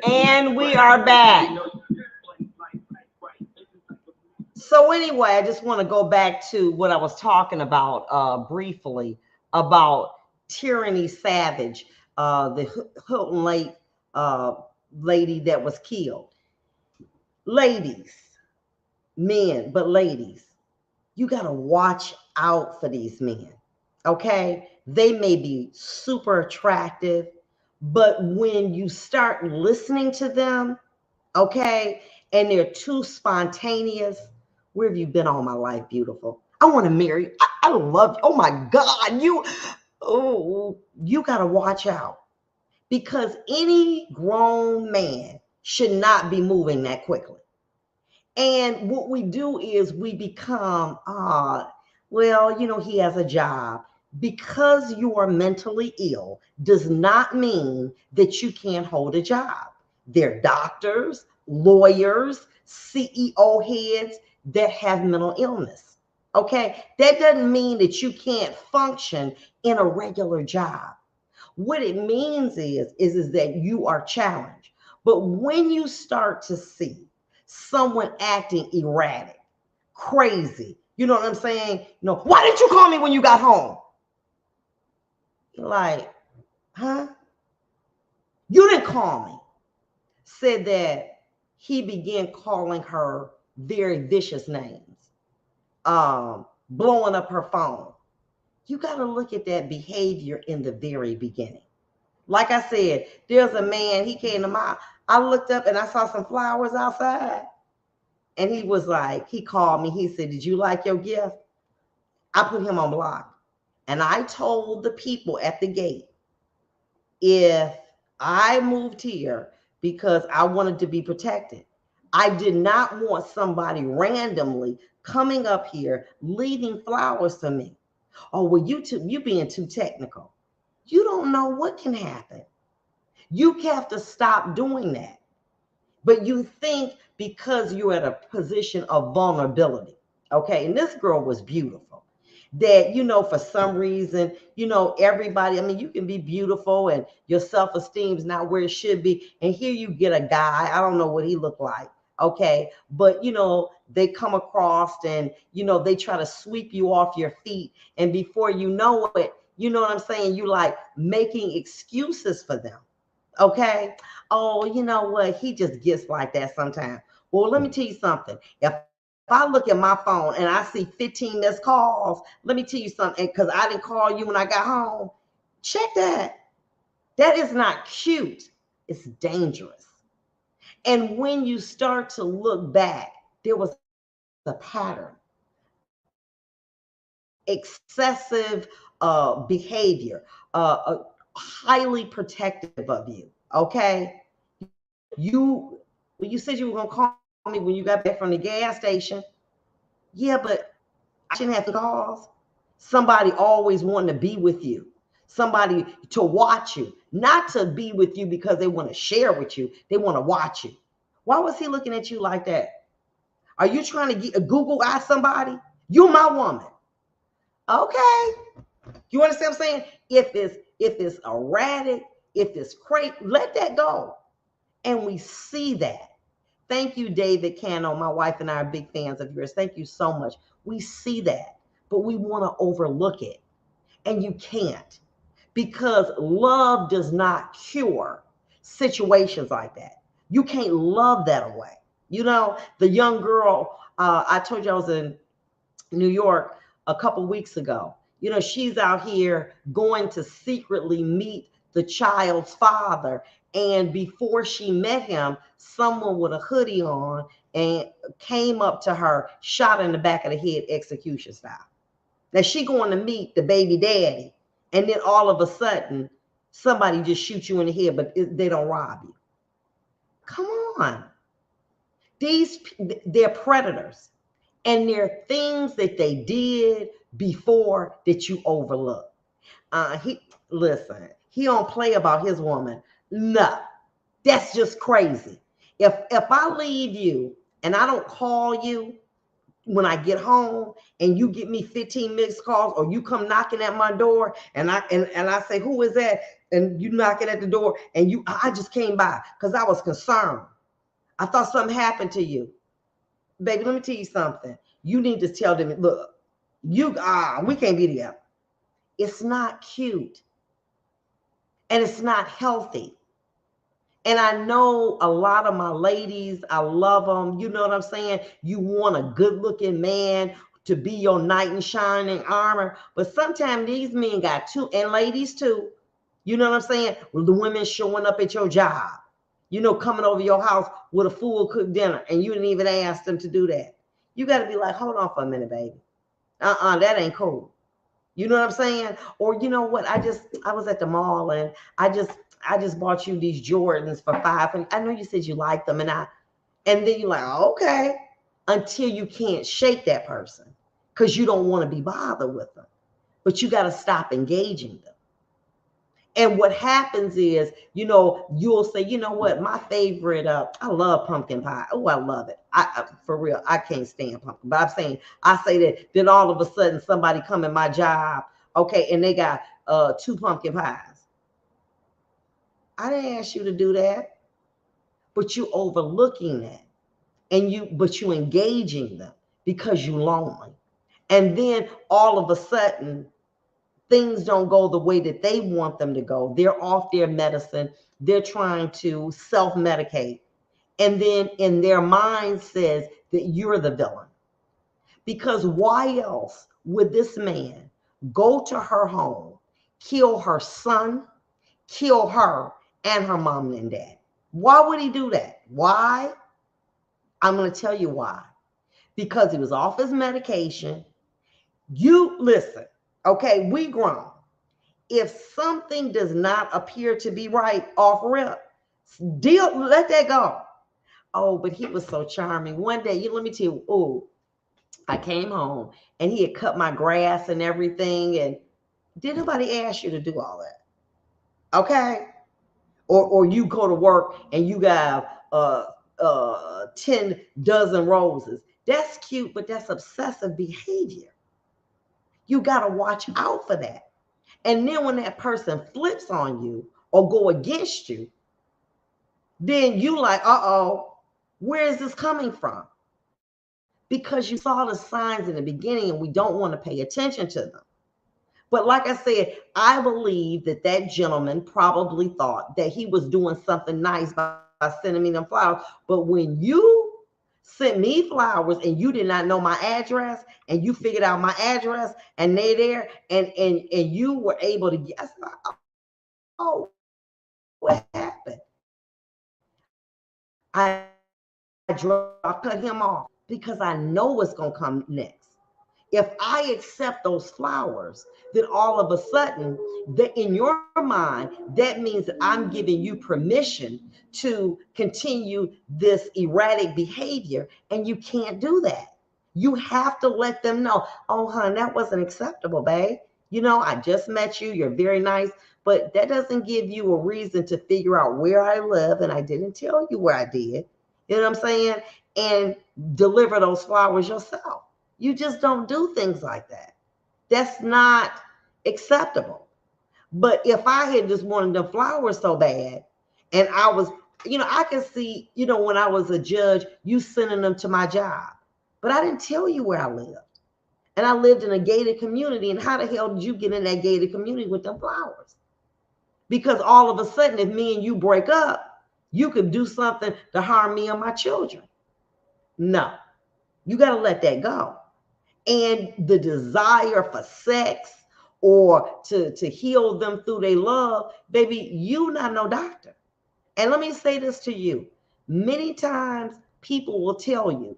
And we are back. So anyway, I just want to go back to what I was talking about briefly about Tyranny Savage, the Hilton Lake uh, lady that was killed. Ladies, men, but ladies, you got to watch out for these men. Okay? They may be super attractive, but when you start listening to them, okay, and they're too spontaneous, where have you been all my life, beautiful? I want to marry you. I love you. Oh my God, you got to watch out because any grown man should not be moving that quickly. And what we do is we become, well, he has a job. Because you are mentally ill does not mean that you can't hold a job. They're doctors, lawyers, CEO heads that have mental illness. Okay, that doesn't mean that you can't function in a regular job. What it means is that you are challenged. But when you start to see someone acting erratic, crazy, you know what I'm saying? No, why didn't you call me when you got home? You're like, huh? You didn't call me. Said that he began calling her very vicious names, blowing up her phone. You got to look at that behavior in the very beginning. Like I said, there's a man, he came to my, I looked up and I saw some flowers outside. And he was like, he called me. He said, did you like your gift? I put him on block. And I told the people at the gate, if I moved here because I wanted to be protected, I did not want somebody randomly coming up here, leaving flowers to me. Oh, well, you being too technical. You don't know what can happen. You have to stop doing that. But you think because you're at a position of vulnerability, okay? And this girl was beautiful. That, for some reason, everybody, I mean, you can be beautiful and your self esteem is not where it should be. And here you get a guy, I don't know what he looked like, okay? But, they come across and, they try to sweep you off your feet. And before you know it, you know what I'm saying? You like making excuses for them. Okay. Oh, you know what? He just gets like that sometimes. Well, let me tell you something. If I look at my phone and I see 15 missed calls, let me tell you something. Because I didn't call you when I got home. Check that. That is not cute. It's dangerous. And when you start to look back, there was a pattern, excessive behavior, highly protective of you. Okay. You said you were going to call me when you got back from the gas station. Yeah, but I shouldn't have to calls. Somebody always wanting to be with you, somebody to watch you, not to be with you because they want to share with you. They want to watch you. Why was he looking at you like that? Are you trying to get a Google eye somebody? You're my woman. Okay. You understand what I'm saying? If it's erratic, if it's crazy, let that go. And we see that. Thank you, David Cano. My wife and I are big fans of yours. Thank you so much. We see that, but we want to overlook it. And you can't because love does not cure situations like that. You can't love that away. The young girl, I told you I was in New York a couple weeks ago. She's out here going to secretly meet the child's father. And before she met him, someone with a hoodie on and came up to her, shot her in the back of the head, execution style. Now she going to meet the baby daddy, and then all of a sudden, somebody just shoots you in the head, but they don't rob you. Come on. They're predators. And there are things that they did before that you overlook. He don't play about his woman. No, that's just crazy. If I leave you and I don't call you when I get home and you get me 15 missed calls, or you come knocking at my door and I say, who is that? And you knocking at the door and I just came by because I was concerned. I thought something happened to you. Baby, let me tell you something. You need to tell them, look, we can't be together. It's not cute. And it's not healthy. And I know a lot of my ladies, I love them. You know what I'm saying? You want a good looking man to be your knight in shining armor. But sometimes these men got two, and ladies too. You know what I'm saying? Well, the women showing up at your job, coming over your house with a full cooked dinner, and you didn't even ask them to do that. You got to be like, hold on for a minute, baby. That ain't cool. You know what I'm saying? Or you know what? I was at the mall and I just bought you these Jordans for $5. And I know you said you like them, and then you're like, okay, until you can't shake that person because you don't want to be bothered with them. But you got to stop engaging them. And what happens is, you'll say, you know what, my favorite, I love pumpkin pie. Oh, I love it. For real, I can't stand pumpkin. But I say that, then all of a sudden somebody come in my job, okay, and they got 2 pumpkin pies. I didn't ask you to do that, but you overlooking that, but you engaging them because you lonely. And then all of a sudden, things don't go the way that they want them to go. They're off their medicine. They're trying to self-medicate. And then in their mind says that you're the villain. Because why else would this man go to her home, kill her son, kill her and her mom and dad? Why would he do that? Why? I'm going to tell you why. Because he was off his medication. You listen, okay, we grown. If something does not appear to be right off rip, let that go. Oh, but he was so charming. One day, let me tell you, I came home and he had cut my grass and everything. And did nobody ask you to do all that? Okay. Or you go to work and you got 10 dozen roses. That's cute, but that's obsessive behavior. You got to watch out for that. And then when that person flips on you or go against you, then you like, where is this coming from? Because you saw the signs in the beginning and we don't want to pay attention to them. But like I said, I believe that gentleman probably thought that he was doing something nice by sending me them flowers. But when you sent me flowers and you did not know my address and you figured out my address and they there and you were able to guess, oh, what happened? I cut him off because I know what's going to come next. If I accept those flowers, then all of a sudden, that in your mind, that means that I'm giving you permission to continue this erratic behavior, and you can't do that. You have to let them know, oh, hon, that wasn't acceptable, babe. I just met you. You're very nice, but that doesn't give you a reason to figure out where I live, and I didn't tell you where I did. You know what I'm saying? And deliver those flowers yourself. You just don't do things like that. That's not acceptable. But if I had just wanted the flowers so bad, and I was, I can see, when I was a judge, you sending them to my job. But I didn't tell you where I lived. And I lived in a gated community. And how the hell did you get in that gated community with them flowers? Because all of a sudden, if me and you break up, you could do something to harm me or my children. No, you got to let that go. And the desire for sex or to heal them through their love, baby, you not no doctor. And let me say this to you. Many times people will tell you,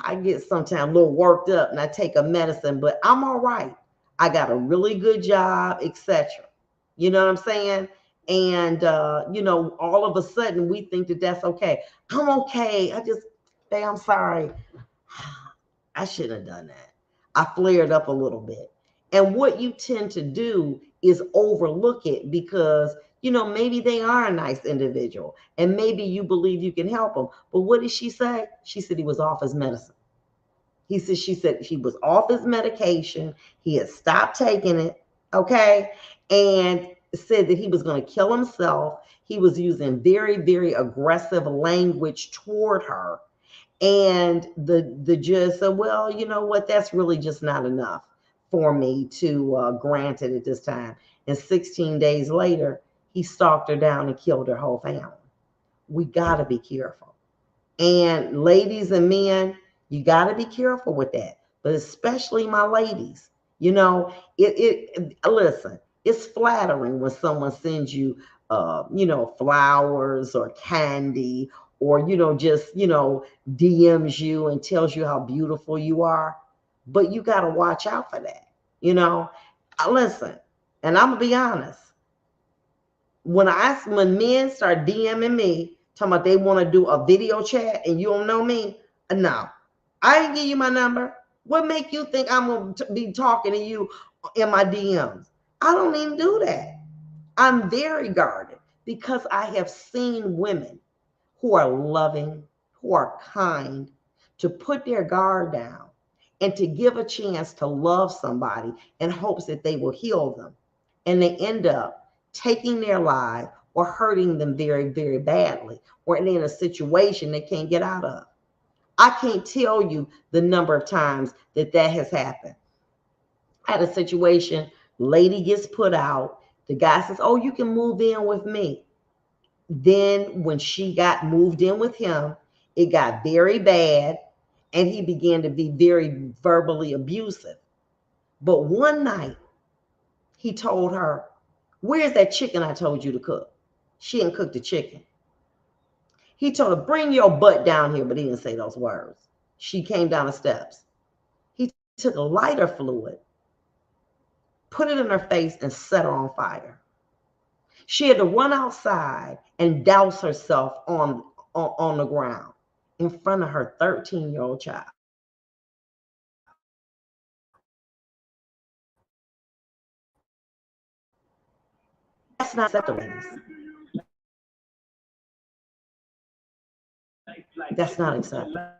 I get sometimes a little worked up and I take a medicine, but I'm all right. I got a really good job, etc. You know what I'm saying? And, all of a sudden we think that that's okay. I'm okay. babe, I'm sorry. I shouldn't have done that. I flared up a little bit. And what you tend to do is overlook it because, maybe they are a nice individual and maybe you believe you can help them. But what did she say? She said he was off his medicine. She said he was off his medication. He had stopped taking it. Okay. And said that he was going to kill himself. He was using very, very aggressive language toward her. And the judge said, well, you know what? That's really just not enough for me to grant it at this time. And 16 days later, he stalked her down and killed her whole family. We got to be careful. And ladies and men, you got to be careful with that. But especially my ladies, listen, it's flattering when someone sends you, flowers or candy, or, just, DMs you and tells you how beautiful you are. But you got to watch out for that. Listen, and I'm going to be honest. When men start DMing me, talking about they want to do a video chat and you don't know me, no, I didn't give you my number. What make you think I'm going to be talking to you in my DMs? I don't even do that. I'm very guarded because I have seen women who are loving, who are kind, to put their guard down and to give a chance to love somebody in hopes that they will heal them. And they end up taking their life or hurting them very, very badly, or in a situation they can't get out of. I can't tell you the number of times that has happened. I had a situation, lady gets put out. The guy says, oh, you can move in with me. Then when she got moved in with him, it got very bad and he began to be very verbally abusive. But one night he told her, where's that chicken I told you to cook? She didn't cook the chicken. He told her, bring your butt down here, but he didn't say those words. She came down the steps. He took a lighter fluid, put it in her face, and set her on fire. She had to run outside and douse herself on the ground in front of her 13-year-old child. That's not acceptable. That's not acceptable.